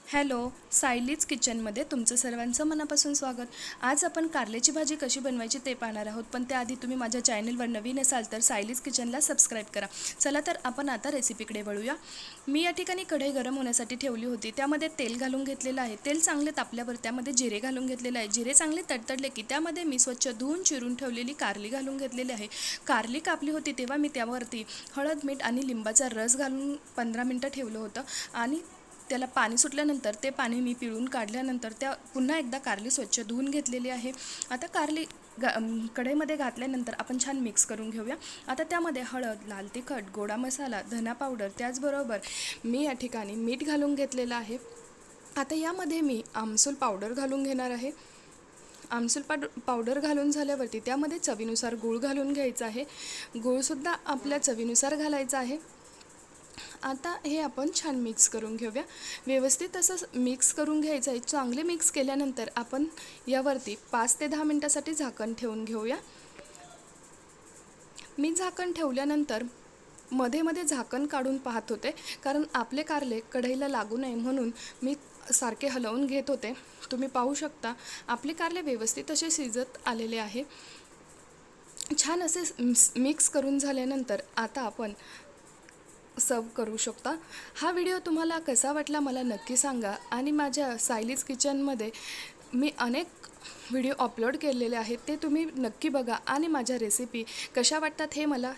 Hello, सायलीज किचनमध्ये तुमचं सर्वांचं मनापासून स्वागत. आज आपण कारल्याची भाजी कशी बनवायची ते पाहणार आहोत. पण त्याआधी तुम्ही माझ्या चॅनलवर नवीन असाल तर सायलीज किचनला सबस्क्राईब करा. चला तर आपण आता रेसिपीकडे वळूया. मी या ठिकाणी कढई गरम होण्यासाठी ठेवली होती. त्यामध्ये तेल घालून घेतलेलं आहे. तेल चांगले तापल्यावर त्यामध्ये जिरे घालून घेतलेले आहे. जिरे चांगले तडतडले की त्यामध्ये मी स्वच्छ धुवून चिरून ठेवलेली कारली घालून घेतलेली आहे. कारली कापली होती तेव्हा मी त्यावरती हळद, मीठ आणि लिंबाचा रस घालून 15 मिनटं ठेवलं होतं आणि त्याला पाणी सुटल्यानंतर ते पाणी मी पिळून काढल्यानंतर त्या पुन्हा एकदा कारली स्वच्छ धुवून घेतलेली आहे. आता कारली कढईमध्ये घातल्यानंतर आपण छान मिक्स करून घेऊया. आता त्यामध्ये हळद, लाल तिखट, गोडा मसाला, धना पावडर, त्याचबरोबर मी या ठिकाणी मीठ घालून घेतलेलं आहे. आता यामध्ये मी आमसूल पावडर घालून घेणार आहे. आमसूल पावडर घालून झाल्यावरती त्यामध्ये चवीनुसार गूळ घालून घ्यायचा आहे. गूळसुद्धा आपल्या चवीनुसार घालायचा आहे. आता हे आपण छान मिक्स करून घेऊया. व्यवस्थित असं मिक्स करून घ्यायचं आहे. चांगले मिक्स केल्यानंतर आपण यावरती 5 ते 10 मिनटासाठी झाकण ठेवून घेऊया. मी झाकण ठेवल्यानंतर मध्ये मध्ये झाकण काढून पाहत होते, कारण आपले कारले कढईला लागू नये म्हणून मी सारखे हलवून घेत होते. तुम्ही पाहू शकता आपले कारले व्यवस्थित असे शिजत आलेले आहे. छान असे मिक्स करून झाल्यानंतर आता आपण सर्व करू शकता. हा व्हिडिओ तुम्हाला कसा वाटला मला नक्की सांगा. आणि माझ्या सायलीज किचनमध्ये मी अनेक व्हिडिओ अपलोड केलेले आहेत, ते तुम्ही नक्की बघा आणि माझ्या रेसिपी कशा वाटतात हे मला